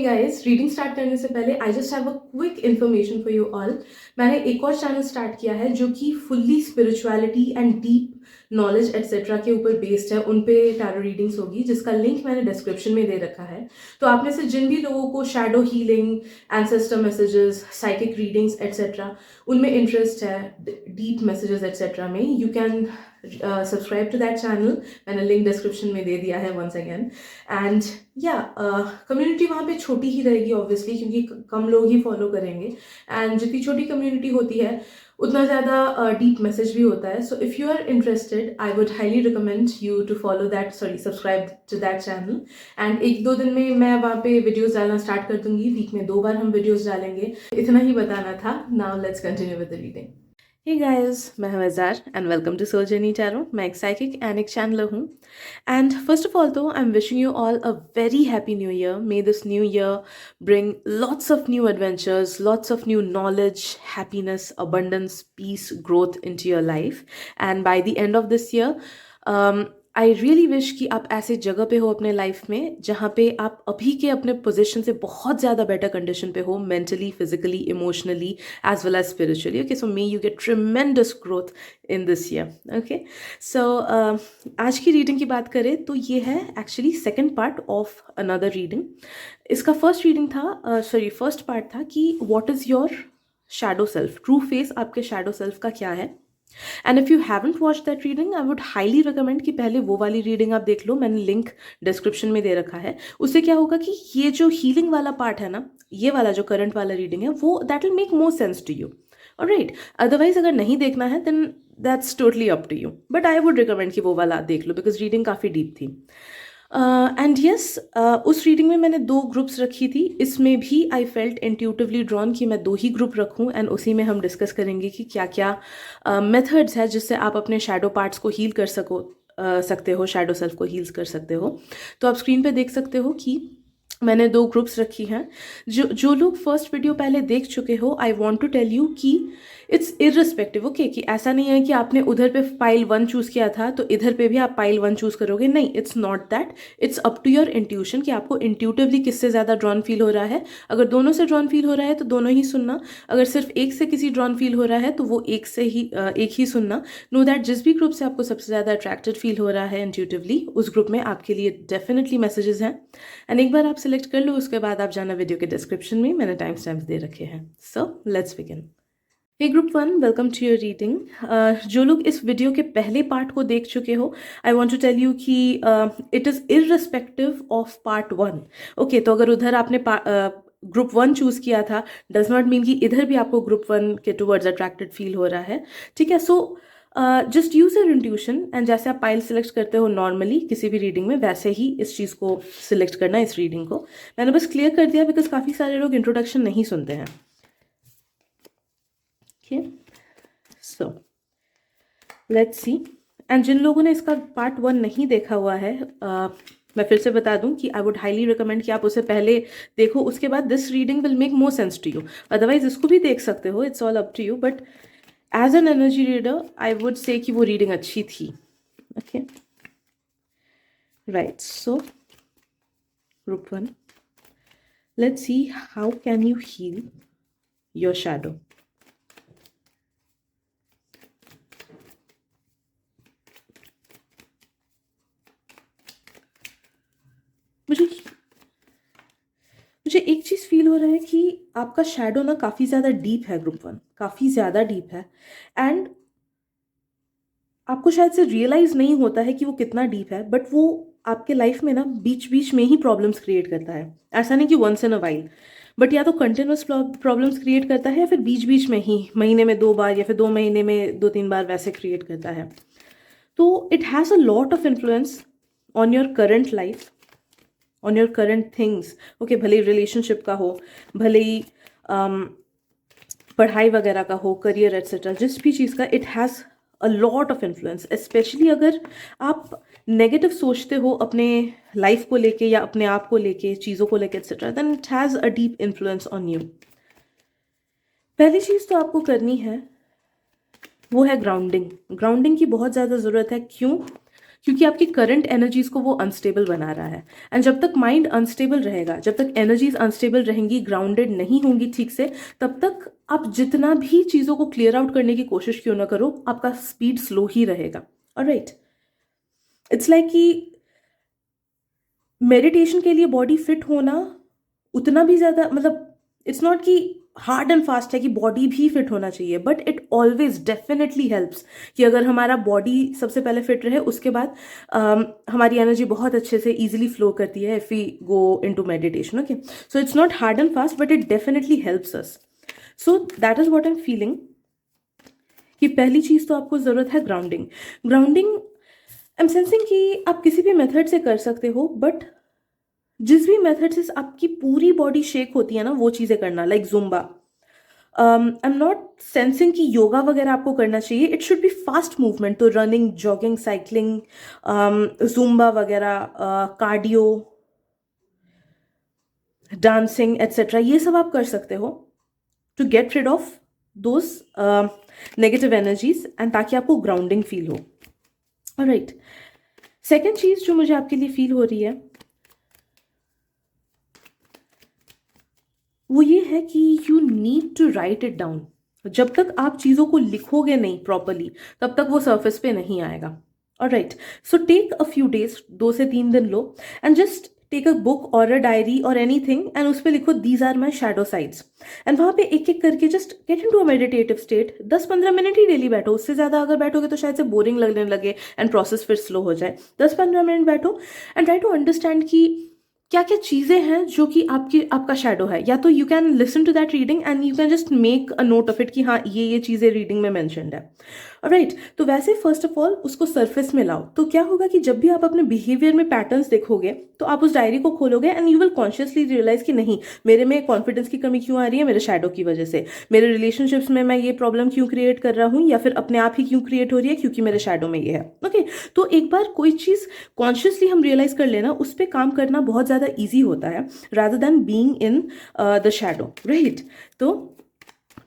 Hey guys, reading start करने से पहले I just have a quick information for you all. मैंने एक और चैनल स्टार्ट किया है जो कि fully spirituality and deep knowledge etcetera के ऊपर बेस्ड है। उन पे टैरो रीडिंग्स होगी, जिसका लिंक मैंने डिस्क्रिप्शन में दे रखा है। तो आप में से जिन भी लोगों को shadow healing, ancestor messages, psychic readings etcetera उनमें इंटरेस्ट है, डीप मैसेजेस एटसेट्रा में, you can subscribe to that channel. मैंने लिंक डिस्क्रिप्शन में दे दिया है वंस अगेन। एंड या कम्युनिटी वहाँ पे छोटी ही रहेगी ऑब्वियसली, क्योंकि कम लोग ही फॉलो करेंगे। एंड जितनी छोटी कम्युनिटी होती है उतना ज़्यादा डीप मैसेज भी होता है। So if you are interested, I would highly recommend you to follow that, subscribe to that channel. And एक दो दिन में मैं वहाँ पे वीडियोस डालना स्टार्ट कर दूंगी। वीक में 2 बार हम वीडियोस डालेंगे। इतना ही बताना था। Now let's continue with the reading. Hey guys, मैं हूं Azhar and welcome to Soul Journey Tarot. मैं एक साइकिक एंड एक चैनलर हूँ। एंड फर्स्ट ऑफ ऑल तो I am wishing you all a very happy new year. May this new year bring lots of new adventures, lots of new knowledge, happiness, abundance, peace, growth into your life. And by the end of this year, I really wish कि आप ऐसे जगह पे हो अपने life में जहाँ पे आप अभी के अपने पोजीशन से बहुत ज़्यादा बेटर कंडीशन पे हो, mentally, physically, emotionally, as well as spiritually. Okay, so may you get tremendous growth in this year. Okay, so आज की रीडिंग की बात करें तो ये है actually second part of another reading. इसका फर्स्ट रीडिंग था, फर्स्ट पार्ट था कि what is your shadow self, true face आपके शैडो सेल्फ का क्या है। And if you haven't watch that reading, I would highly recommend कि पहले वो वाली रीडिंग आप देख लो। मैंने लिंक डिस्क्रिप्शन में दे रखा है। उससे क्या होगा कि ये जो हीलिंग वाला पार्ट है ना, ये वाला जो करंट वाला रीडिंग है, वो that will make more sense to you. Alright, otherwise अगर नहीं देखना है then that's totally up to you, but I would recommend कि वो वाला आप देख लो बिकॉज रीडिंग काफ़ी डीप थी। एंड यस, उस रीडिंग में मैंने 2 ग्रुप्स रखी थी। इसमें भी आई फेल्ट इंट्यूटिवली ड्रॉन कि मैं 2 ही ग्रुप रखूं एंड उसी में हम डिस्कस करेंगे कि क्या क्या मेथड्स है जिससे आप अपने शैडो पार्ट्स को हील कर सकते हो, शैडो सेल्फ को हील कर सकते हो। तो आप स्क्रीन पे देख सकते हो कि मैंने 2 ग्रुप्स रखी हैं। जो लोग फर्स्ट वीडियो पहले देख चुके हो, I want to tell you कि इट्स इर्रिस्पेक्टिव, ओके, कि ऐसा नहीं है कि आपने उधर पे पाइल 1 चूज़ किया था तो इधर पे भी आप पाइल 1 चूज़ करोगे। नहीं, it's not that. It's up to your intuition कि आपको इंट्यूटिवली किससे ज़्यादा ड्रॉन फील हो रहा है। अगर दोनों से ड्रॉन फील हो रहा है तो दोनों ही सुनना। अगर सिर्फ एक से किसी ड्रॉन फील हो रहा है तो वो एक ही सुनना। नो दैट जिस भी ग्रुप से आपको सबसे ज़्यादा अट्रैक्टेड फील हो रहा है इंट्यूटिवली, उस ग्रुप में आपके लिए डेफिनेटली मैसेजेस हैं। एंड एक बार आप सिलेक्ट कर लो, उसके बाद आप जाना वीडियो के डिस्क्रिप्शन में, मैंने टाइम स्टैम्प्स दे रखे हैं। So let's begin. Hey group 1, welcome to your reading. जो लोग इस वीडियो के पहले पार्ट को देख चुके हो, I want to tell you कि it is irrespective of part 1। Okay, तो अगर उधर आपने ग्रुप 1 चूज़ किया था, डज नॉट मीन कि इधर भी आपको ग्रुप 1 के टूवर्ड्स अट्रैक्टेड फील हो रहा है। ठीक है, so just use your intuition and जैसे आप पाइल सिलेक्ट करते हो नॉर्मली किसी भी रीडिंग में, वैसे ही इस चीज़ को सिलेक्ट करना, इस रीडिंग को। मैंने बस क्लियर कर दिया बिकॉज काफ़ी सारे लोग इंट्रोडक्शन नहीं सुनते हैं। Okay, so let's see. And जिन लोगों ने इसका पार्ट 1 नहीं देखा हुआ है, मैं फिर से बता दूं कि आई वुड हाईली रिकमेंड कि आप उसे पहले देखो, उसके बाद this reading will make more sense to you. Otherwise इसको भी देख सकते हो, it's all up to you, but as an energy reader I would say कि वो रीडिंग अच्छी थी। Okay, right, so group 1, let's see how can you heal your shadow. मुझे एक चीज़ फील हो रहा है कि आपका शैडो ना काफ़ी ज़्यादा डीप है ग्रुप 1, काफ़ी ज़्यादा डीप है। एंड आपको शायद से रियलाइज़ नहीं होता है कि वो कितना डीप है, बट वो आपके लाइफ में ना बीच बीच में ही प्रॉब्लम्स क्रिएट करता है। ऐसा नहीं कि once in a while, but या तो कंटिन्यूस प्रॉब्लम्स क्रिएट करता है या फिर बीच बीच में ही, महीने में 2 बार या फिर 2 महीने में 2-3 बार वैसे क्रिएट करता है। तो it has a lot of influence on your current life, on your current things. Okay, भले ही रिलेशनशिप का हो, भले ही पढ़ाई वगैरह का हो, करियर एट्सेट्रा, जिस भी चीज़ का, it has a lot of influence. Specially अगर आप नेगेटिव सोचते हो अपने लाइफ को लेके या अपने आप को लेके, चीज़ों को लेके etcetera, then it has a deep influence on you. पहली चीज़ तो आपको करनी है वो है ग्राउंडिंग। ग्राउंडिंग की बहुत ज़्यादा ज़रूरत है। क्यों? क्योंकि आपकी करंट एनर्जीज को वो अनस्टेबल बना रहा है। एंड जब तक माइंड अनस्टेबल रहेगा, जब तक एनर्जीज अनस्टेबल रहेंगी, ग्राउंडेड नहीं होंगी ठीक से, तब तक आप जितना भी चीज़ों को क्लियर आउट करने की कोशिश क्यों ना करो, आपका स्पीड स्लो ही रहेगा। ऑलराइट, इट्स लाइक कि मेडिटेशन के लिए बॉडी फिट होना उतना भी ज़्यादा, मतलब इट्स नॉट कि हार्ड एंड फास्ट है कि बॉडी भी फिट होना चाहिए, but it always definitely helps कि अगर हमारा बॉडी सबसे पहले फिट रहे, उसके बाद हमारी एनर्जी बहुत अच्छे से इजीली फ्लो करती है if we go into meditation. Okay, so it's not hard and fast but it definitely helps us. So that is what I am feeling कि पहली चीज़ तो आपको ज़रूरत है grounding. Grounding I am sensing कि आप किसी भी मेथड से कर सकते हो, बट जिस भी मेथड से आपकी पूरी बॉडी शेक होती है ना, वो चीज़ें करना, like zumba. I am not sensing कि योगा वगैरह आपको करना चाहिए, it should be fast movement, तो रनिंग, जॉगिंग, साइकिलिंग, जुम्बा वगैरह, कार्डियो, डांसिंग एट्सेट्रा, ये सब आप कर सकते हो to get rid of those negative energies and ताकि आपको ग्राउंडिंग फील हो। ऑलराइट, सेकेंड चीज़ जो मुझे आपके लिए फील हो रही है वो ये है कि you need to write it down. जब तक आप चीज़ों को लिखोगे नहीं प्रॉपरली, तब तक वो सरफेस पे नहीं आएगा। Alright, so take a few days, 2 से 3 दिन लो and just take a book और अ डायरी और एनीथिंग एंड उस पर लिखो these are my shadow sides, and वहाँ पे एक एक करके just get into a meditative state. 10-15 minute ही डेली बैठो, उससे ज़्यादा अगर बैठोगे तो शायद से बोरिंग लगने लगे एंड प्रोसेस फिर स्लो हो जाए। 10-15 मिनट बैठो एंड ट्राई टू अंडरस्टैंड कि क्या क्या चीज़ें हैं जो कि आपका शैडो है। या तो you can listen to that reading and you can just make a note of it कि हाँ ये चीज़ें रीडिंग में मैंशनड है। राइट, तो वैसे फर्स्ट ऑफ ऑल उसको सरफेस में लाओ। तो क्या होगा कि जब भी आप अपने बिहेवियर में पैटर्न्स देखोगे तो आप उस डायरी को खोलोगे and you will consciously realise कि नहीं, मेरे में कॉन्फिडेंस की कमी क्यों आ रही है, मेरे शैडो की वजह से। मेरे रिलेशनशिप्स में मैं ये प्रॉब्लम क्यों क्रिएट कर रहा हूँ, या फिर अपने आप ही क्यों क्रिएट हो रही है, क्योंकि मेरे शैडो में ये है। ओके, तो एक बार कोई चीज़ कॉन्शियसली हम रियलाइज कर लेना, उस पर काम करना बहुत ज़्यादा ईजी होता है rather than being in the shadow. Right, तो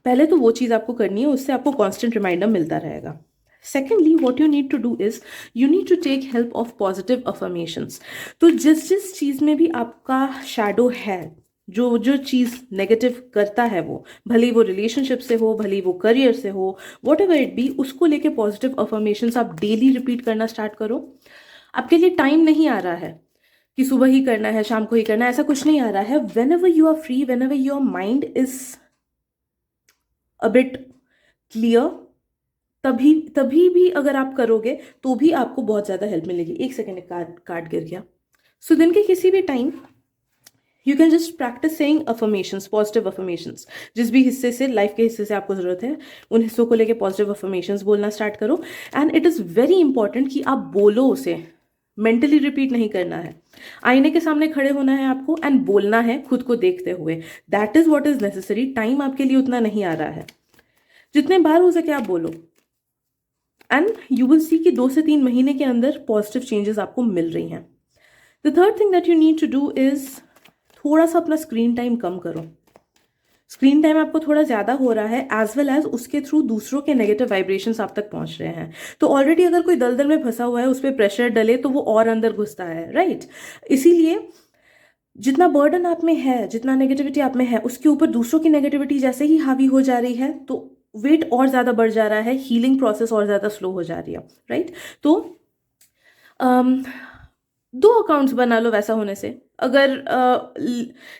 पहले तो वो चीज़ आपको करनी है, उससे आपको कांस्टेंट रिमाइंडर मिलता रहेगा। Secondly what you need to do is you need to take help of positive affirmations. तो जिस जिस चीज़ में भी आपका शैडो है, जो जो चीज़ नेगेटिव करता है, वो भले वो रिलेशनशिप से हो, भले वो करियर से हो, वॉट एवर इट बी, उसको लेके पॉजिटिव अफर्मेशंस आप डेली रिपीट करना स्टार्ट करो। आपके लिए टाइम नहीं आ रहा है कि सुबह ही करना है, शाम को ही करना है, ऐसा कुछ नहीं आ रहा है। Whenever you are free, whenever your mind is a bit clear, तभी तभी भी अगर आप करोगे तो भी आपको बहुत ज़्यादा हेल्प मिलेगी। एक सेकेंड, कार्ड गिर गया। सो दिन के किसी भी time you can just practice saying affirmations, positive affirmations. जिस भी हिस्से से, लाइफ के हिस्से से आपको ज़रूरत है, उन हिस्सों को लेके पॉजिटिव अफर्मेशंस बोलना स्टार्ट करो। And it is very important कि आप बोलो उसे, मेंटली रिपीट नहीं करना है। आईने के सामने खड़े होना है आपको एंड बोलना है खुद को देखते हुए। That is what is necessary. Time आपके लिए उतना नहीं आ रहा है, जितने बार हो सके आप बोलो एंड यू विल सी कि 2 से 3 महीने के अंदर पॉजिटिव चेंजेस आपको मिल रही हैं। The third thing that you need to do is थोड़ा सा अपना स्क्रीन टाइम कम करो। स्क्रीन टाइम आपको थोड़ा ज़्यादा हो रहा है, एज वेल एज उसके थ्रू दूसरों के नेगेटिव वाइब्रेशंस आप तक पहुंच रहे हैं। तो ऑलरेडी अगर कोई दलदल में फंसा हुआ है, उस पर प्रेशर डले तो वो और अंदर घुसता है। राइट, इसीलिए जितना बर्डन आप में है, जितना नेगेटिविटी आप में है, उसके ऊपर दूसरों की नेगेटिविटी जैसे ही हावी हो जा रही है तो वेट और ज़्यादा बढ़ जा रहा है, हीलिंग प्रोसेस और ज़्यादा स्लो हो जा रही है। राइट, तो 2 अकाउंट्स बना लो वैसा होने से। अगर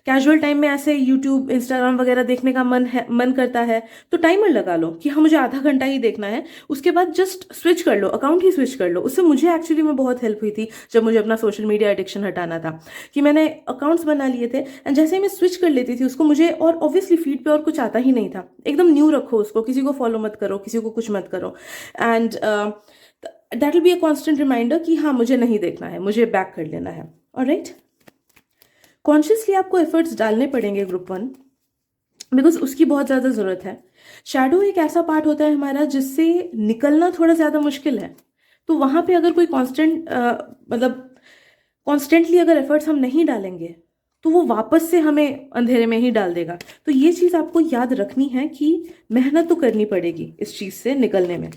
कैजुअल टाइम में ऐसे यूट्यूब, इंस्टाग्राम वगैरह देखने का मन करता है तो टाइमर लगा लो कि हाँ मुझे आधा घंटा ही देखना है, उसके बाद जस्ट स्विच कर लो, अकाउंट ही स्विच कर लो। उससे मुझे एक्चुअली में बहुत हेल्प हुई थी जब मुझे अपना सोशल मीडिया एडिक्शन हटाना था, कि मैंने अकाउंट्स बना लिए थे एंड जैसे ही मैं स्विच कर लेती थी उसको, मुझे और ऑब्वियसली फीड पे और कुछ आता ही नहीं था। एकदम न्यू रखो उसको, किसी को फॉलो मत करो, किसी को कुछ मत करो, and that will be a constant reminder कि हाँ मुझे नहीं देखना है, मुझे बैक कर लेना है। ऑलराइट, कॉन्शियसली आपको एफर्ट्स डालने पड़ेंगे ग्रुप 1, बिकॉज उसकी बहुत ज़्यादा ज़रूरत है। शैडो एक ऐसा पार्ट होता है हमारा जिससे निकलना थोड़ा ज़्यादा मुश्किल है। तो वहाँ पे अगर कोई मतलब कॉन्स्टेंटली अगर एफर्ट्स हम नहीं डालेंगे तो वो वापस से हमें अंधेरे में ही डाल देगा। तो ये चीज़ आपको याद रखनी है कि मेहनत तो करनी पड़ेगी इस चीज़ से निकलने में।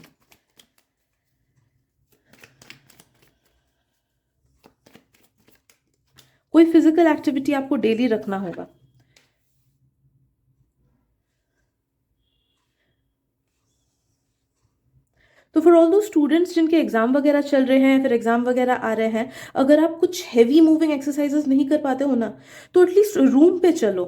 कोई फिजिकल एक्टिविटी आपको डेली रखना होगा। तो फॉर ऑल दो स्टूडेंट्स जिनके एग्जाम वगैरह चल रहे हैं, फिर एग्जाम वगैरह आ रहे हैं, अगर आप कुछ हैवी मूविंग एक्सरसाइजेस नहीं कर पाते हो ना, तो एटलीस्ट रूम पे चलो।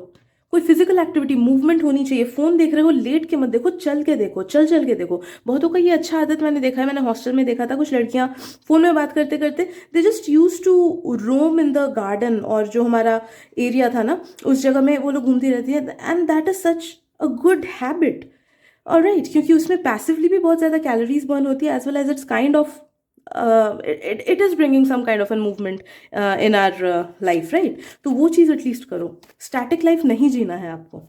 कोई फिजिकल एक्टिविटी, मूवमेंट होनी चाहिए। फोन देख रहे हो, लेट के मत देखो, चल के देखो, चल चल के देखो। बहुतों का ये अच्छा आदत मैंने देखा है, मैंने हॉस्टल में देखा था, कुछ लड़कियां फोन में बात करते करते they just use to roam in the garden, और जो हमारा एरिया था ना उस जगह में वो लोग घूमती रहती है, and that is such a good habit. Alright, क्योंकि उसमें पैसिवली भी बहुत ज़्यादा कैलोरीज बर्न होती है, as well as it's kind of it is bringing some kind of an movement in our life, right. तो वो चीज़ एटलीस्ट करो। स्टैटिक लाइफ नहीं जीना है आपको।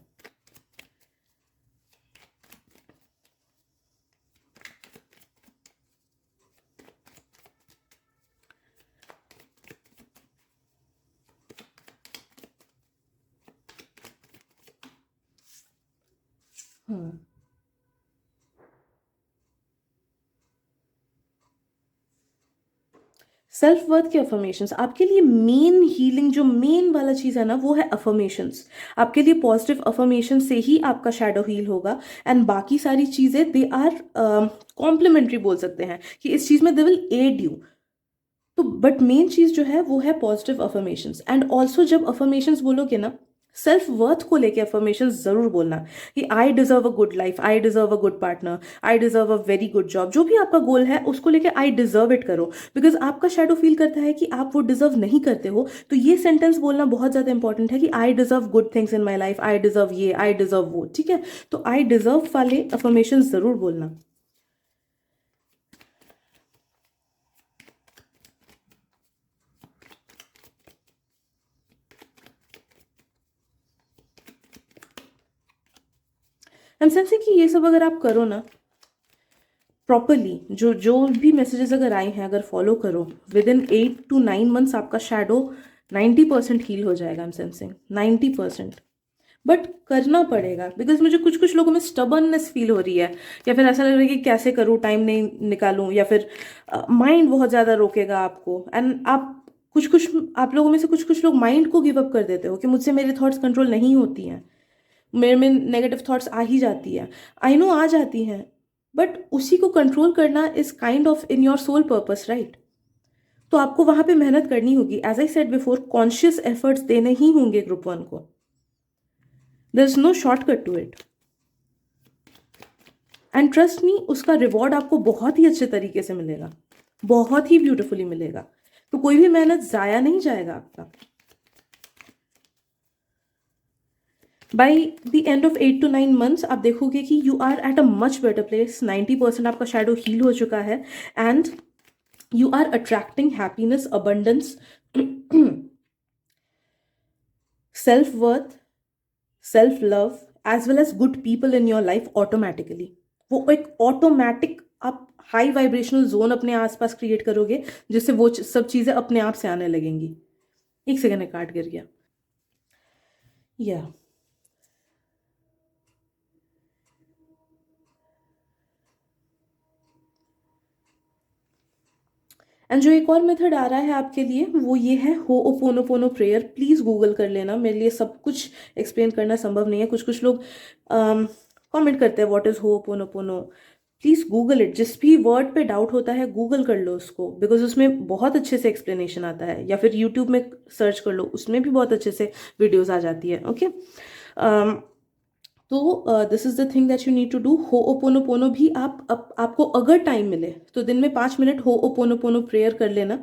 सेल्फ वर्थ के अफर्मेशंस आपके लिए मेन हीलिंग, जो मेन वाला चीज़ है ना, वो है अफर्मेशंस। आपके लिए पॉजिटिव अफर्मेशन से ही आपका शैडो हील होगा, एंड बाकी सारी चीज़ें दे आर कॉम्प्लीमेंट्री बोल सकते हैं कि इस चीज़ में दे विल एड यू। तो बट मेन चीज़ जो है वो है पॉजिटिव अफर्मेशंस। एंड ऑल्सो जब अफर्मेशंस बोलोगे ना, सेल्फ वर्थ को लेके अफर्मेशंस जरूर बोलना कि I deserve a good life, I deserve a good partner, I deserve a very good job. जो भी आपका गोल है उसको लेके आई डिजर्व इट करो, बिकॉज आपका शैडो फील करता है कि आप वो डिजर्व नहीं करते हो। तो ये सेंटेंस बोलना बहुत ज्यादा इंपॉर्टेंट है कि I deserve good things in my life, I deserve ये, आई डिजर्व वो, ठीक है। तो आई डिजर्व वाले अफर्मेशंस जरूर बोलना। एम सेंसिंग कि ये सब अगर आप करो ना प्रॉपरली, जो जो भी मैसेजेस अगर आए हैं अगर फॉलो करो, विद इन 8 to 9 months आपका शैडो 90% हील हो जाएगा। I'm sensing 90%। बट करना पड़ेगा, बिकॉज मुझे कुछ कुछ लोगों में स्टबर्ननेस फील हो रही है, या फिर ऐसा लग रहा है कि कैसे करूँ, टाइम नहीं निकालूं, या फिर माइंड बहुत ज़्यादा रोकेगा आपको। एंड आप कुछ कुछ आप लोगों में से कुछ कुछ लोग माइंड को गिव अप कर देते हो कि मुझसे मेरे थॉट्स कंट्रोल नहीं होती हैं, मेरे में नेगेटिव थॉट्स आ ही जाती है। आई नो आ जाती हैं, बट उसी को कंट्रोल करना is kind of in your sole purpose, right. तो आपको वहां पे मेहनत करनी होगी। As I said before, conscious efforts देने ही होंगे ग्रुप 1 को। There is no shortcut to it, and trust me, उसका रिवॉर्ड आपको बहुत ही अच्छे तरीके से मिलेगा, बहुत ही ब्यूटिफुली मिलेगा। तो कोई भी मेहनत जाया नहीं जाएगा आपका। By the end of 8 to 9 months आप देखोगे कि you are at a much better place. 90% आपका शैडो हील हो चुका है, and you are attracting happiness, abundance, self worth, self love, as well as good people in your life automatically. वो एक automatic आप हाई वाइब्रेशनल जोन अपने आसपास create करोगे, जिससे वो सब चीजें अपने आप से आने लगेंगी। एक सेकेंड, कार्ड गिर गया। या एंड जो एक और मेथड आ रहा है आपके लिए, वो ये है होओपोनोपोनो प्रेयर। प्लीज़ गूगल कर लेना, मेरे लिए सब कुछ एक्सप्लेन करना संभव नहीं है। कुछ कुछ लोग कमेंट करते हैं what is ho'oponopono. Please Google it. जिस भी वर्ड पे डाउट होता है गूगल कर लो उसको, बिकॉज उसमें बहुत अच्छे से एक्सप्लेनेशन आता है, या फिर यूट्यूब में सर्च कर लो, उसमें भी बहुत अच्छे से वीडियोज आ जाती है। ओके, तो this is the thing that you need to do. Ho'oponopono भी आपको अगर टाइम मिले तो दिन में 5 मिनट होओपोनोपोनो प्रेयर कर लेना।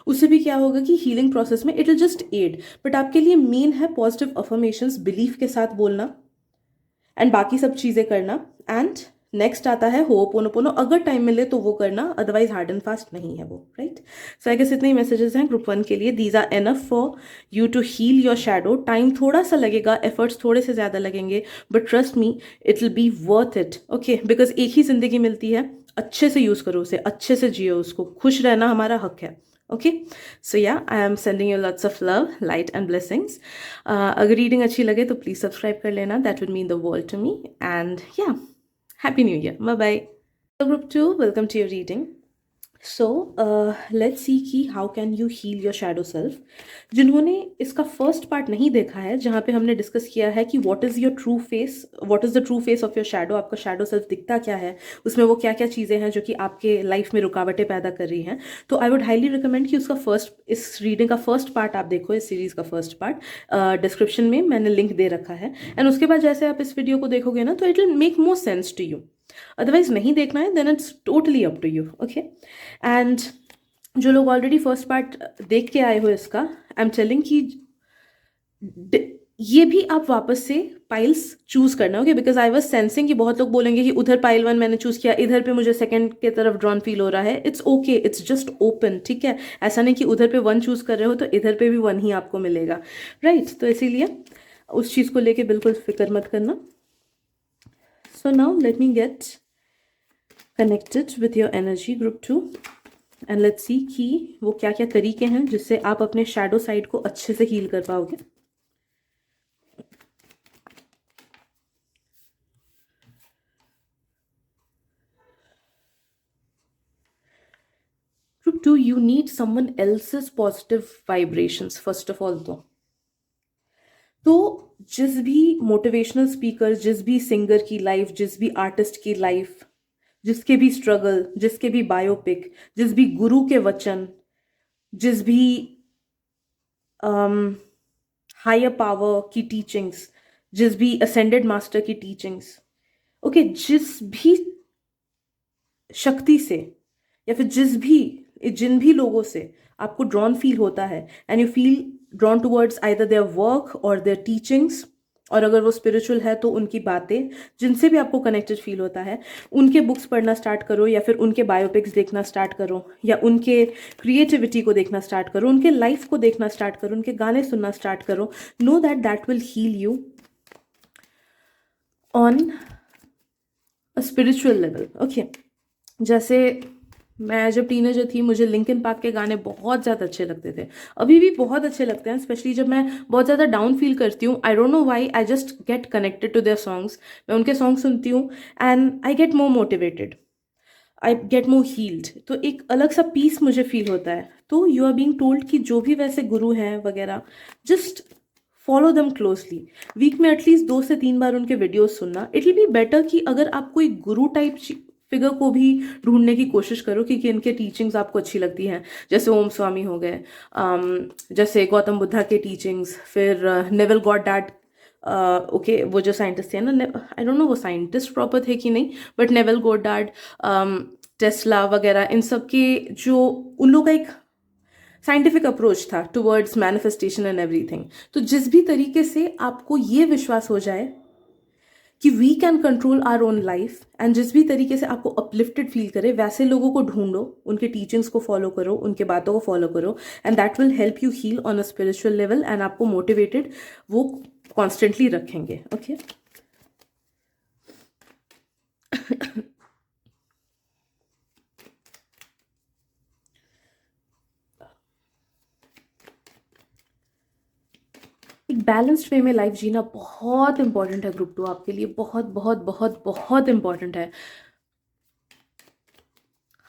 उससे भी क्या होगा कि हीलिंग प्रोसेस में it will just add, but आपके लिए मेन है पॉजिटिव अफर्मेशंस बिलीफ के साथ बोलना, एंड बाकी सब चीज़ें करना। एंड नेक्स्ट आता है होओपोनोपोनो, अगर टाइम मिले तो वो करना, अदरवाइज हार्ड एंड फास्ट नहीं है वो, राइट। सो आई गेस इतने ही मैसेजेस हैं ग्रुप 1 के लिए। These are enough for you to heal your shadow. Time थोड़ा सा लगेगा, एफर्ट्स थोड़े से ज़्यादा लगेंगे, but trust me it will be worth it. Okay, because एक ही जिंदगी मिलती है, अच्छे से यूज़ करो उसे, अच्छे से जियो उसको। खुश रहना हमारा हक है। Okay, so yeah I am sending you lots of love, light and blessings. अगर रीडिंग अच्छी लगे तो प्लीज़ सब्सक्राइब कर लेना, that would mean the world to me. And yeah, happy new year, bye bye. Group 2, welcome to your reading. So let's see कि how can you heal your shadow self. जिन्होंने इसका first part नहीं देखा है, जहाँ पे हमने discuss किया है कि what is your true face, what is the true face of your shadow, आपका शैडो सेल्फ दिखता क्या है, उसमें वो क्या क्या चीज़ें हैं जो कि आपके लाइफ में रुकावटें पैदा कर रही हैं, तो आई वुड हाईली रिकमेंड कि उसका फर्स्ट, इस रीडिंग का फर्स्ट पार्ट आप देखो, इस सीरीज़ का फर्स्ट पार्ट डिस्क्रिप्शन में मैंने लिंक दे रखा है। एंड उसके बाद जैसे आप इस वीडियो को देखोगे ना, तो it will make more sense to you. Otherwise नहीं देखना है, then it's totally up to you, okay. And जो लोग ऑलरेडी फर्स्ट पार्ट देख के आए हो इसका, आई एम टेलिंग कि ये भी आप वापस से पाइल्स चूज करना, okay, because I was sensing कि बहुत लोग बोलेंगे कि उधर पाइल 1 मैंने चूज किया, इधर पे मुझे सेकंड के तरफ ड्रॉन फील हो रहा है। It's okay, it's just open, ठीक है। ऐसा नहीं कि उधर पे 1 चूज कर रहे हो तो इधर पे भी 1 ही आपको मिलेगा, राइट। तो इसीलिए उस चीज़ को लेके बिल्कुल फिक्र मत करना। So now let me get connected with your energy group 2 and let's see कि वो क्या क्या तरीके हैं जिससे आप अपने शैडो साइड को अच्छे से हील कर पाओगे। Group 2, you need someone else's positive vibrations first of all। तो जिस भी मोटिवेशनल स्पीकर, जिस भी सिंगर की लाइफ, जिस भी आर्टिस्ट की लाइफ, जिसके भी स्ट्रगल, जिसके भी बायोपिक, जिस भी गुरु के वचन, जिस भी हायर पावर की टीचिंग्स, जिस भी असेंडेड मास्टर की टीचिंग्स, ओके, जिस भी शक्ति से या फिर जिन भी लोगों से आपको ड्रॉन फील होता है, and you feel drawn towards either their work और देयर टीचिंग्स, और अगर वो स्पिरिचुअल है तो उनकी बातें, जिनसे भी आपको कनेक्टेड फील होता है, उनके बुक्स पढ़ना स्टार्ट करो, या फिर उनके बायोपिक्स देखना स्टार्ट करो, या उनके क्रिएटिविटी को देखना स्टार्ट करो, उनके लाइफ को देखना स्टार्ट करो, उनके गाने सुनना स्टार्ट करो। Know that that will heal you on a spiritual level, okay. जैसे मैं जब टीनेजर थी, मुझे लिंकिन पार्क के गाने बहुत ज़्यादा अच्छे लगते थे, अभी भी बहुत अच्छे लगते हैं, स्पेशली जब मैं बहुत ज़्यादा डाउन फील करती हूँ। I don't know why, I just get connected to their songs. मैं उनके सॉन्ग सुनती हूँ and I get more motivated, I get more healed, तो एक अलग सा पीस मुझे फील होता है। तो यू आर बीइंग टोल्ड कि जो भी वैसे गुरु हैं वगैरह, just follow them closely. Week में एटलीस्ट 2 से 3 बार उनके वीडियोस सुनना। इट विल बी बेटर कि अगर आप कोई गुरु टाइप फिगर को भी ढूंढने की कोशिश करो कि इनके टीचिंग्स आपको अच्छी लगती हैं, जैसे ओम स्वामी हो गए, जैसे गौतम बुद्धा के टीचिंग्स, फिर नेविल गॉडडैड, ओके, वो जो साइंटिस्ट थे ना, आई डोंट नो वो साइंटिस्ट प्रॉपर थे कि नहीं, बट नेविल गॉडडैड, टेस्ला वगैरह, इन सब के जो उन लोग का एक साइंटिफिक अप्रोच था टुवर्ड्स मैनिफेस्टेशन एंड एवरीथिंग। तो जिस भी तरीके से आपको ये विश्वास हो जाए कि we can control our own life, and जिस भी तरीके से आपको अपलिफ्टेड फील करे, वैसे लोगों को ढूंढो, उनके टीचिंग्स को फॉलो करो, उनके बातों को फॉलो करो, and that will help you heal on a spiritual level, and आपको मोटिवेटेड वो कॉन्स्टेंटली रखेंगे, ओके। एक बैलेंस्ड वे में लाइफ जीना बहुत इंपॉर्टेंट है ग्रुप 2 आपके लिए, बहुत बहुत बहुत बहुत इंपॉर्टेंट है।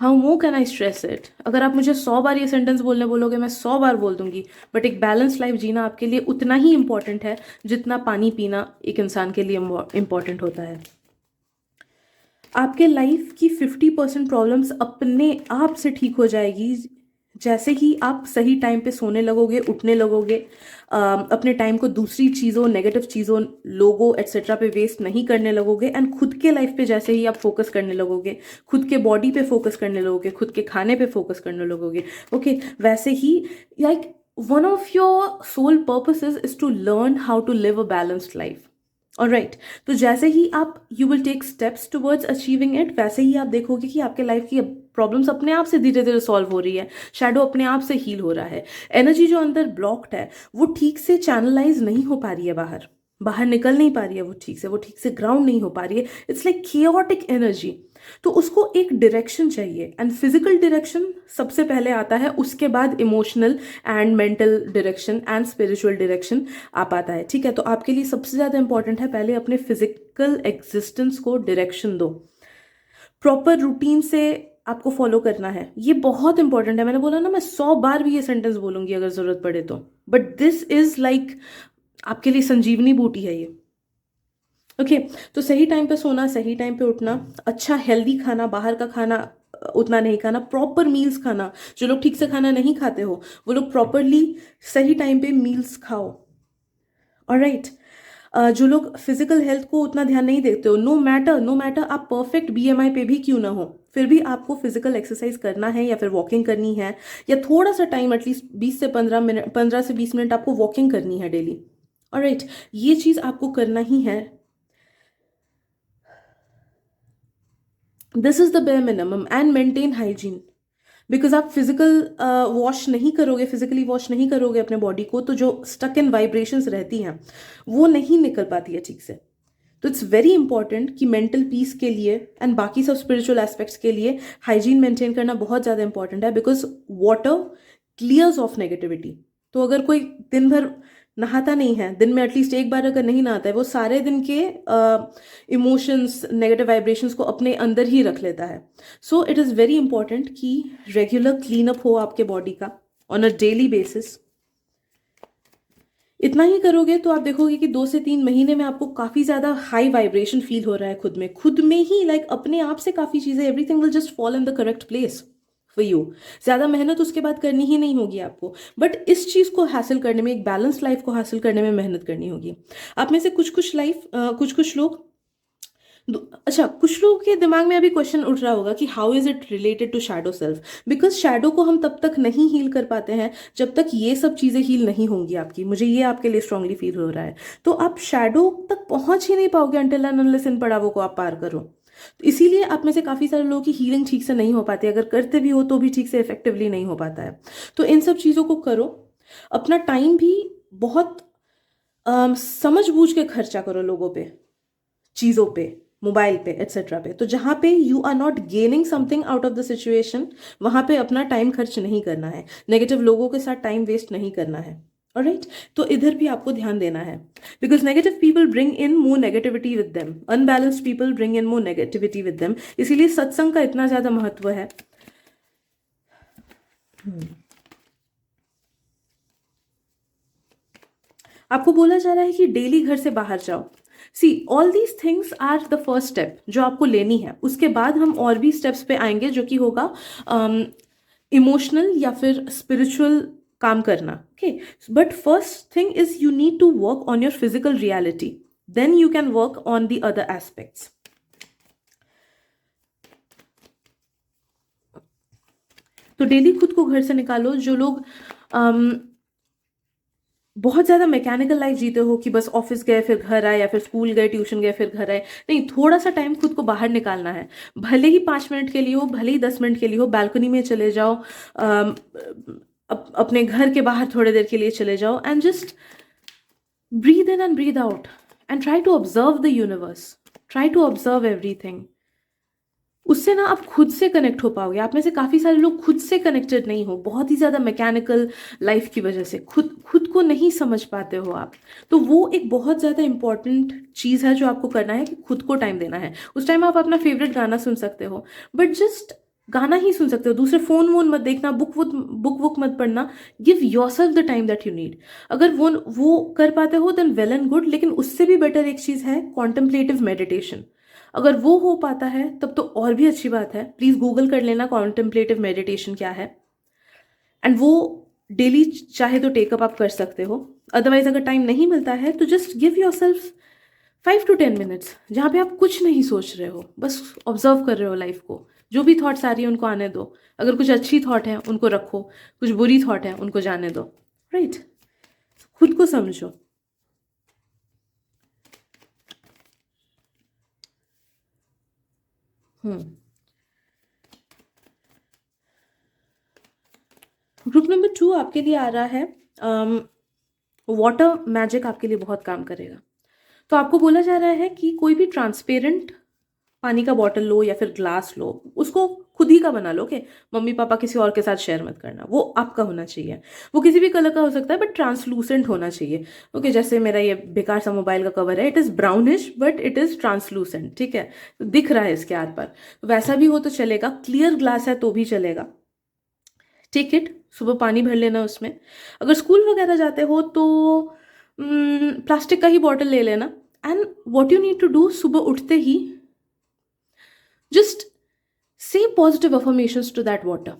How more can I stress it? अगर आप मुझे 100 बार ये सेंटेंस बोलने बोलोगे, मैं 100 बार बोल दूंगी, बट एक बैलेंस लाइफ जीना आपके लिए उतना ही इंपॉर्टेंट है जितना पानी पीना एक इंसान के लिए इंपॉर्टेंट होता है। आपके लाइफ की 50% प्रॉब्लम्स अपने आप से ठीक हो जाएगी जैसे ही आप सही टाइम पे सोने लगोगे, उठने लगोगे, अपने टाइम को दूसरी चीज़ों, नेगेटिव चीज़ों, लोगों एट्सेट्रा पे वेस्ट नहीं करने लगोगे, एंड खुद के लाइफ पे जैसे ही आप फोकस करने लगोगे, खुद के बॉडी पे फोकस करने लगोगे, खुद के खाने पे फोकस करने लगोगे, ओके, वैसे ही like one of your soul purposes is to learn how to live a balanced life, alright. तो जैसे ही आप you will take steps towards achieving it, वैसे ही आप देखोगे कि आपके लाइफ की प्रॉब्लम्स अपने आप से धीरे धीरे सॉल्व हो रही है, शैडो अपने आप से हील हो रहा है, एनर्जी जो अंदर ब्लॉक्ड है वो ठीक से चैनलाइज नहीं हो पा रही है, बाहर बाहर निकल नहीं पा रही है, वो ठीक से ग्राउंड नहीं हो पा रही है, इट्स लाइक केओटिक एनर्जी। तो उसको एक डायरेक्शन चाहिए, एंड फिजिकल डायरेक्शन सबसे पहले आता है, उसके बाद emotional and mental direction and spiritual direction आ पाता है, ठीक है। तो आपके लिए सबसे ज़्यादा इंपॉर्टेंट है पहले अपने फिजिकल एग्जिस्टेंस को डायरेक्शन दो, प्रॉपर रूटीन से आपको फॉलो करना है। ये बहुत इंपॉर्टेंट है। मैंने बोला ना, मैं 100 बार भी ये सेंटेंस बोलूंगी अगर ज़रूरत पड़े तो, बट दिस इज़ लाइक आपके लिए संजीवनी बूटी है ये। ओके तो सही टाइम पे सोना, सही टाइम पे उठना, अच्छा हेल्दी खाना, बाहर का खाना उतना नहीं खाना, प्रॉपर मील्स खाना। जो लोग ठीक से खाना नहीं खाते हो वो लोग प्रॉपरली सही टाइम पे मील्स खाओ। ऑलराइट, जो लोग फिजिकल हेल्थ को उतना ध्यान नहीं देते हो, नो मैटर आप परफेक्ट बीएमआई पे भी क्यों ना हो, फिर भी आपको फिजिकल एक्सरसाइज करना है या फिर वॉकिंग करनी है, या थोड़ा सा टाइम एटलीस्ट 20 से 15 मिनट, 15 से 20 मिनट आपको वॉकिंग करनी है डेली। ऑलराइट, ये चीज आपको करना ही है। This is the bare minimum and maintain hygiene. Because आप फिजिकल वॉश नहीं करोगे, फिजिकली वॉश नहीं करोगे अपने बॉडी को, तो जो स्टक इन वाइब्रेशंस रहती हैं वो नहीं निकल पाती है ठीक से। तो इट्स वेरी इंपॉर्टेंट कि मेंटल पीस के लिए एंड बाकी सब स्पिरिचुअल एस्पेक्ट्स के लिए हाइजीन मेंटेन करना बहुत ज़्यादा इंपॉर्टेंट है, because water clears of negativity. तो अगर कोई दिन भर नहाता नहीं है, दिन में एटलीस्ट एक बार अगर नहीं नहाता है, वो सारे दिन के इमोशंस, नेगेटिव वाइब्रेशंस को अपने अंदर ही रख लेता है। So it is very important कि रेगुलर क्लीन अप हो आपके बॉडी का ऑन अ डेली बेसिस। इतना ही करोगे तो आप देखोगे कि 2 से 3 महीने में आपको काफ़ी ज़्यादा हाई वाइब्रेशन फील हो रहा है खुद में ही, लाइक अपने आप से काफ़ी चीज़ें, everything will just fall in the correct place for you. ज़्यादा मेहनत उसके बाद करनी ही नहीं होगी आपको, बट इस चीज़ को हासिल करने में, एक बैलेंस लाइफ को हासिल करने में मेहनत करनी होगी। आप में से कुछ कुछ लोग, अच्छा, कुछ लोगों के दिमाग में अभी क्वेश्चन उठ रहा होगा कि how is it related to shadow self, because shadow को हम तब तक नहीं हील कर पाते हैं जब तक ये सब चीज़ें हील नहीं होंगी आपकी। मुझे ये आपके लिए स्ट्रांगली फील हो रहा है। तो आप शैडो तक पहुंच ही नहीं पाओगे अनटिल एंड अनलेस इन पड़ावों को आप पार करो। तो इसीलिए आप में से काफ़ी सारे लोगों की हीलिंग ठीक से नहीं हो पाती, अगर करते भी हो तो भी ठीक से इफेक्टिवली नहीं हो पाता है। तो इन सब चीज़ों को करो। अपना टाइम भी बहुत समझ बूझ के खर्चा करो, लोगों पे, चीज़ों पे, मोबाइल पे, एक्सेट्रा पे। तो जहाँ पे you are not gaining something out of the situation, वहाँ पे अपना टाइम खर्च नहीं करना है, नेगेटिव लोगों के साथ टाइम वेस्ट नहीं करना है। ऑलराइट, तो इधर भी आपको ध्यान देना है, because negative people bring in more negativity with them, unbalanced people bring in more negativity with them. इसीलिए सत्संग का इतना ज़्यादा महत्व है। आपको बोला जा रहा है कि डेली घर से बाहर जाओ। See, all these things are the first step जो आपको लेनी है। उसके बाद हम और भी स्टेप्स पे आएंगे, जो कि होगा इमोशनल या फिर स्पिरिचुअल काम करना। Okay, but first thing is you need to work on your physical reality, then you can work on the other aspects. तो डेली खुद को घर से निकालो। जो लोग बहुत ज़्यादा मैकेनिकल लाइफ जीते हो कि बस ऑफिस गए फिर घर आए, या फिर स्कूल गए, ट्यूशन गए, फिर घर आए, नहीं, थोड़ा सा टाइम खुद को बाहर निकालना है। भले ही 5 मिनट के लिए हो, भले ही 10 मिनट के लिए हो, बालकनी में चले जाओ, अपने घर के बाहर थोड़ी देर के लिए चले जाओ, and just breathe in and breathe out and try to observe the universe, try to observe everything. उससे ना आप खुद से कनेक्ट हो पाओगे। आप में से काफ़ी सारे लोग खुद से कनेक्टेड नहीं हो, बहुत ही ज़्यादा मैकेनिकल लाइफ की वजह से खुद को नहीं समझ पाते हो आप। तो वो एक बहुत ज़्यादा इंपॉर्टेंट चीज़ है जो आपको करना है, कि खुद को टाइम देना है। उस टाइम आप अपना फेवरेट गाना सुन सकते हो, बट जस्ट गाना ही सुन सकते हो, दूसरे फोन वोन मत देखना, बुक वुक मत पढ़ना। Give your self the time that you need. अगर वो कर पाते हो देन वेल एंड गुड, लेकिन उससे भी बेटर एक चीज़ है कॉन्टेम्पलेटिव मेडिटेशन। अगर वो हो पाता है तब तो और भी अच्छी बात है। प्लीज गूगल कर लेना कॉन्टेम्पलेटिव मेडिटेशन क्या है, एंड वो डेली चाहे तो टेकअप आप कर सकते हो। अदरवाइज अगर टाइम नहीं मिलता है तो just give your self 5 to 10 minutes, जहाँ पे आप कुछ नहीं सोच रहे हो, बस ऑब्जर्व कर रहे हो लाइफ को। जो भी थॉट्स आ रही है उनको आने दो। अगर कुछ अच्छी थॉट है उनको रखो, कुछ बुरी थॉट है उनको जाने दो। राइट, खुद को समझो। ग्रुप नंबर 2 आपके लिए आ रहा है, वाटर मैजिक आपके लिए बहुत काम करेगा। तो आपको बोला जा रहा है कि कोई भी ट्रांसपेरेंट पानी का बॉटल लो या फिर ग्लास लो, उसको खुद ही का बना लो, ओके। मम्मी पापा किसी और के साथ शेयर मत करना, वो आपका होना चाहिए। वो किसी भी कलर का हो सकता है बट ट्रांसलूसेंट होना चाहिए, ओके। जैसे मेरा ये बेकार सा मोबाइल का कवर है, it is brownish but it is translucent, ठीक है, दिख रहा है इसके आर पर। वैसा भी हो तो चलेगा, क्लियर ग्लास है तो भी चलेगा। टेक इट, सुबह पानी भर लेना उसमें। अगर स्कूल वगैरह जाते हो तो प्लास्टिक का ही बॉटल ले लेना। And what you need to do, सुबह उठते ही just say positive affirmations to that water,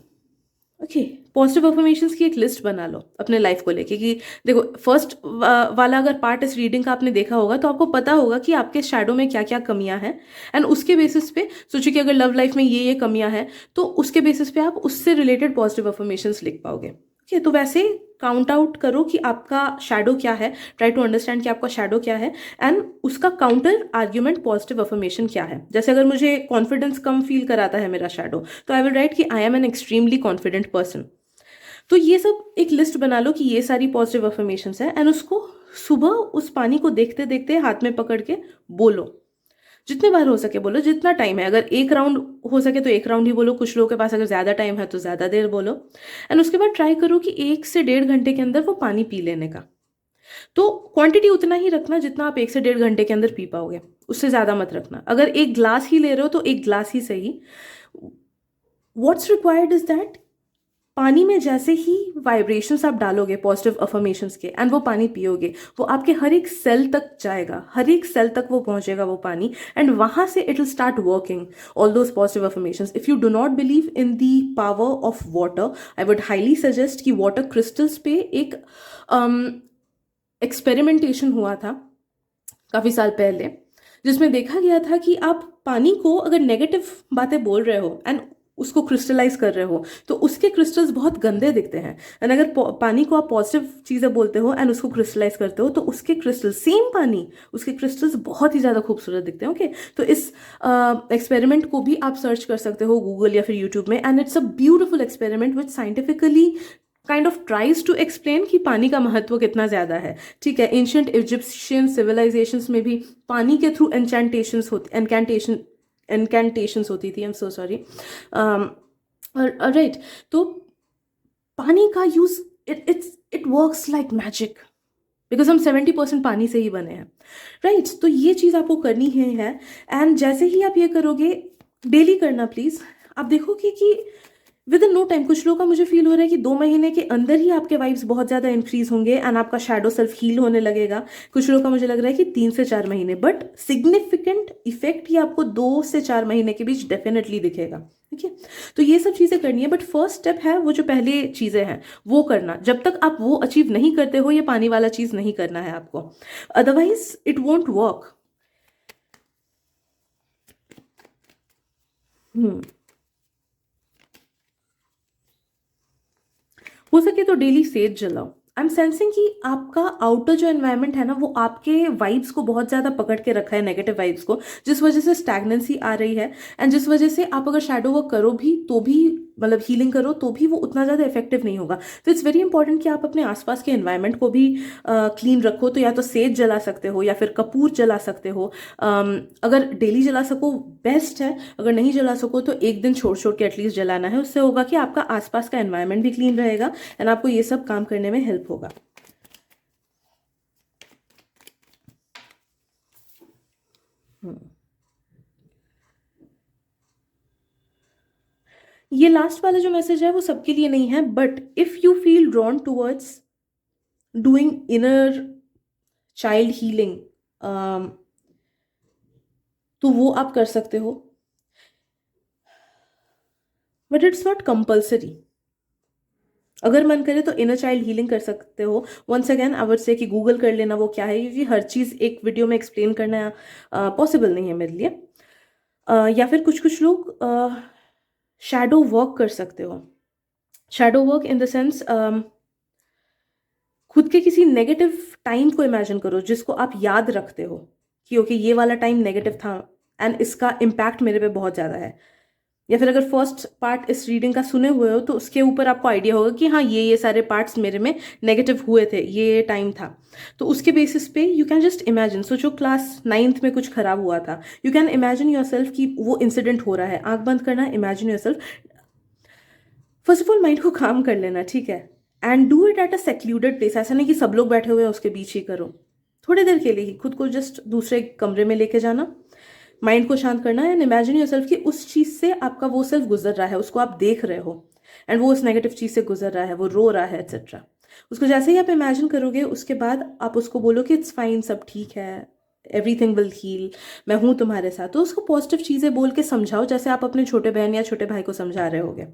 okay. Positive affirmations की एक लिस्ट बना लो अपने लाइफ को लेके कि देखो, फर्स्ट वाला अगर पार्ट इस रीडिंग का आपने देखा होगा तो आपको पता होगा कि आपके शैडो में क्या क्या कमियां हैं। एंड उसके बेसिस पे सोचिए कि अगर लव लाइफ में ये कमियां हैं तो उसके बेसिस पे आप उससे रिलेटेड पॉजिटिव अफर्मेशंस लिख पाओगे, ओके। तो वैसे काउंट आउट करो कि आपका शैडो क्या है, ट्राई टू अंडरस्टैंड कि आपका शैडो क्या है, एंड उसका काउंटर आर्ग्यूमेंट पॉजिटिव अफर्मेशन क्या है। जैसे अगर मुझे कॉन्फिडेंस कम फील कराता है मेरा शैडो, तो आई विल राइट कि I am an extremely confident person. तो ये सब एक लिस्ट बना लो कि ये सारी पॉजिटिव अफर्मेशंस है, एंड उसको सुबह उस पानी को देखते देखते हाथ में पकड़ के बोलो, जितने बार हो सके बोलो, जितना टाइम है। अगर एक राउंड हो सके तो एक राउंड ही बोलो, कुछ लोगों के पास अगर ज़्यादा टाइम है तो ज़्यादा देर बोलो। एंड उसके बाद ट्राई करो कि 1 से 1.5 घंटे के अंदर वो पानी पी लेने का। तो क्वांटिटी उतना ही रखना जितना आप 1 से 1.5 घंटे के अंदर पी पाओगे, उससे ज़्यादा मत रखना। अगर एक ग्लास ही ले रहे हो तो एक ग्लास ही सही। व्हाट्स रिक्वायर्ड इज दैट पानी में जैसे ही वाइब्रेशंस आप डालोगे पॉजिटिव अफर्मेशंस के, एंड वो पानी पियोगे, वो आपके हर एक सेल तक जाएगा, हर एक सेल तक वो पहुंचेगा वो पानी, एंड वहां से it will start working all those positive affirmations. If you do not believe in the power of water, I would highly suggest कि वाटर क्रिस्टल्स पे एक एक्सपेरिमेंटेशन हुआ था काफ़ी साल पहले, जिसमें देखा गया था कि आप पानी को अगर नेगेटिव बातें बोल रहे हो एंड उसको क्रिस्टलाइज कर रहे हो तो उसके क्रिस्टल्स बहुत गंदे दिखते हैं। एंड अगर पानी को आप पॉजिटिव चीज़ें बोलते हो एंड उसको क्रिस्टलाइज करते हो तो उसके क्रिस्टल, सेम पानी, उसके क्रिस्टल्स बहुत ही ज़्यादा खूबसूरत दिखते हैं, ओके। तो इस एक्सपेरिमेंट को भी आप सर्च कर सकते हो गूगल या फिर यूट्यूब में, and it's a beautiful experiment which scientifically kind of tries to explain कि पानी का महत्व कितना ज़्यादा है, ठीक है। एंशियंट इजिप्शियन सिविलाइजेशंस में भी पानी के थ्रू एनकैंटेशंस होती थी, I am so sorry, right. तो पानी का use it works like magic, because हम 70% पानी से ही बने हैं, राइट। तो ये चीज़ आपको करनी है। एंड जैसे ही आप ये करोगे, डेली करना प्लीज़, आप देखोगे कि विद इन नो टाइम, कुछ लोगों का मुझे फील हो रहा है कि 2 महीने के अंदर ही आपके वाइब्स बहुत ज़्यादा इंक्रीज होंगे एंड आपका शैडो सेल्फ हील होने लगेगा। कुछ लोगों का मुझे लग रहा है कि 3 से 4 महीने, बट सिग्निफिकेंट इफेक्ट ही आपको 2 से 4 महीने के बीच डेफिनेटली दिखेगा, ठीक है। तो ये सब चीज़ें करनी है, बट फर्स्ट स्टेप है वो जो पहले चीज़ें हैं वो करना। जब तक आप वो अचीव नहीं करते हो, ये पानी वाला चीज़ नहीं करना है आपको, अदरवाइज इट वोंट वर्क। हो सके तो डेली सेज जलाओ। आई एम सेंसिंग कि आपका आउटर जो एनवायरनमेंट है ना, वो आपके वाइब्स को बहुत ज़्यादा पकड़ के रखा है, नेगेटिव वाइब्स को, जिस वजह से स्टैग्नेंसी आ रही है। एंड जिस वजह से आप अगर शैडो वर्क करो भी तो भी, मतलब हीलिंग करो तो भी, वो उतना ज़्यादा इफेक्टिव नहीं होगा। तो इट्स वेरी इंपॉर्टेंट कि आप अपने आसपास के एनवायरनमेंट को भी क्लीन रखो। तो या तो सेज जला सकते हो या फिर कपूर जला सकते हो। अगर डेली जला सको बेस्ट है, अगर नहीं जला सको तो एक दिन छोड़ छोड़ के एटलीस्ट जलाना है। उससे होगा कि आपका आसपास का एनवायरनमेंट भी क्लीन रहेगा एंड आपको ये सब काम करने में हेल्प होगा। ये लास्ट वाला जो मैसेज है वो सबके लिए नहीं है, but if you feel drawn towards doing inner child healing, तो वो आप कर सकते हो, बट इट्स नॉट कंपल्सरी। अगर मन करे तो इनर चाइल्ड हीलिंग कर सकते हो। Once again I would say कि गूगल कर लेना वो क्या है, क्योंकि हर चीज़ एक वीडियो में एक्सप्लेन करना पॉसिबल नहीं है मेरे लिए। या फिर कुछ कुछ लोग शैडो वर्क कर सकते हो। Shadow work in the sense, खुद के किसी नेगेटिव टाइम को इमेजिन करो जिसको आप याद रखते हो कि ओके ये वाला टाइम नेगेटिव था एंड इसका इम्पैक्ट मेरे पे बहुत ज़्यादा है, या फिर अगर फर्स्ट पार्ट इस रीडिंग का सुने हुए हो तो उसके ऊपर आपको आइडिया होगा कि हाँ ये सारे पार्ट्स मेरे में नेगेटिव हुए थे, ये टाइम था। तो उसके बेसिस पे यू कैन जस्ट इमेजिन, सोचो क्लास 9th में कुछ खराब हुआ था, you can imagine your self कि वो इंसिडेंट हो रहा है। आंख बंद करना, imagine your self. First of all mind को काम कर लेना, ठीक है, and do it at a secluded place. ऐसा नहीं कि सब लोग बैठे हुए हैं उसके बीच ही करो, थोड़ी देर के लिए ही खुद को जस्ट दूसरे कमरे में लेके जाना, माइंड को शांत करना एंड इमेजिन योरसेल्फ कि उस चीज से आपका वो सेल्फ गुजर रहा है, उसको आप देख रहे हो एंड वो उस नेगेटिव चीज से गुजर रहा है, वो रो रहा है एक्सेट्रा। उसको जैसे ही आप इमेजिन करोगे उसके बाद आप उसको बोलो कि इट्स फाइन, सब ठीक है, एवरीथिंग विल हील, मैं हूं तुम्हारे साथ। तो उसको पॉजिटिव चीजें बोल के समझाओ जैसे आप अपने छोटे बहन या छोटे भाई को समझा रहे होगे।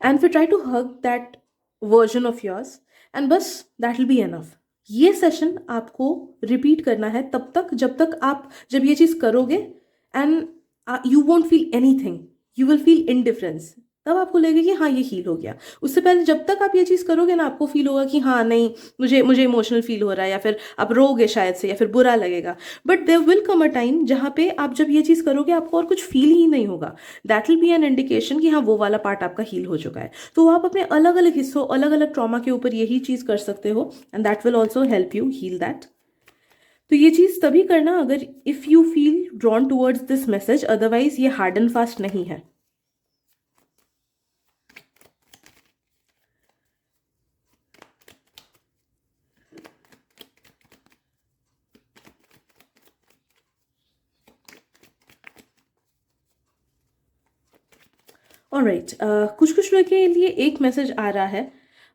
एंड फिर try to hug that version of yours and बस दैट विल बी एनफ। ये सेशन आपको रिपीट करना है तब तक जब तक आप, जब ये चीज करोगे and you won't feel anything, you will feel indifference, तब आपको लगेगा कि हाँ ये हील हो गया। उससे पहले जब तक आप ये चीज करोगे ना आपको फील होगा कि हाँ नहीं मुझे मुझे इमोशनल फील हो रहा है, या फिर आप रोगे शायद से, या फिर बुरा लगेगा। But there will come a time जहाँ पे आप जब ये चीज करोगे आपको और कुछ फील ही नहीं होगा। That will B an indication कि हाँ वो वाला पार्ट आपका हील हो चुका है। तो आप अपने अलग अलग हिस्सों, अलग अलग ट्रॉमा के ऊपर यही चीज कर सकते हो and that will also help you heal that. तो ये चीज तभी करना अगर if you feel drawn towards this message, otherwise ये हार्ड एंड फास्ट नहीं है। ऑलराइट, कुछ कुछ लोगों के लिए एक मैसेज आ रहा है।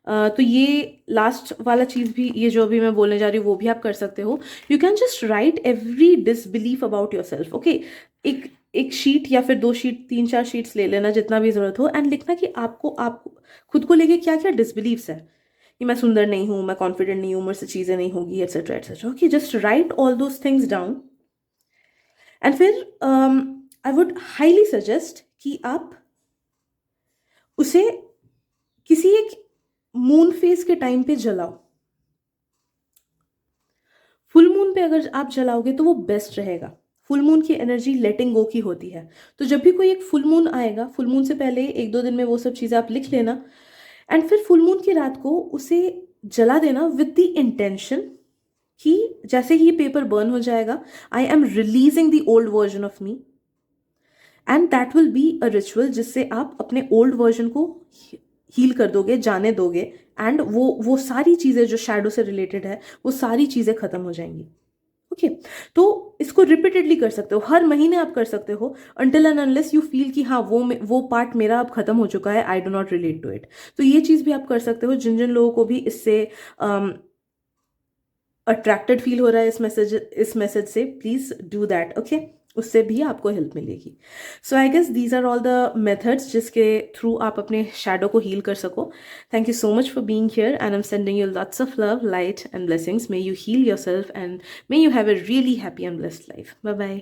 तो ये लास्ट वाला चीज़ भी, ये जो अभी मैं बोलने जा रही हूँ वो भी आप कर सकते हो। You can just right every disbelief about your self. Okay, एक एक शीट या फिर 2 शीट, 3-4 शीट्स ले लेना जितना भी ज़रूरत हो, एंड लिखना कि आपको आप खुद को लेके क्या क्या डिसबिलीव्स है, कि मैं सुंदर नहीं हूँ, मैं कॉन्फिडेंट नहीं हूँ, मुझसे चीज़ें नहीं होगी, etcetera etcetera. Okay, just right all those things down and फिर आई वुड हाईली सजेस्ट कि आप उसे किसी एक मून फेज के टाइम पे जलाओ। फुल मून पे अगर आप जलाओगे तो वो बेस्ट रहेगा। फुल मून की एनर्जी लेटिंग गो की होती है। तो जब भी कोई एक फुल मून आएगा, फुल मून से पहले 1-2 दिन में वो सब चीज़ें आप लिख लेना एंड फिर फुल मून की रात को उसे जला देना विद द इंटेंशन कि जैसे ही ये पेपर बर्न हो जाएगा, I am releasing the old version of me and that will be a ritual जिससे आप अपने ओल्ड वर्जन को हील कर दोगे, जाने दोगे एंड वो सारी चीज़ें जो शैडो से रिलेटेड है वो सारी चीज़ें खत्म हो जाएंगी। ओके, तो इसको रिपीटेडली कर सकते हो, हर महीने आप कर सकते हो until and unless you feel कि हाँ वो पार्ट मेरा अब खत्म हो चुका है, I do not relate to it. तो ये चीज़ भी आप कर सकते हो। जिन जिन लोगों को भी इससे अट्रैक्टेड फील हो रहा है इस मैसेज से, प्लीज डू दैट। ओके, उससे भी आपको हेल्प मिलेगी। So I guess these are all the methods जिसके थ्रू आप अपने शैडो को हील कर सको। Thank you so much for being here and I am sending you lots of love, light and blessings. May you heal yourself and may you have a really happy and blessed life. Bye bye.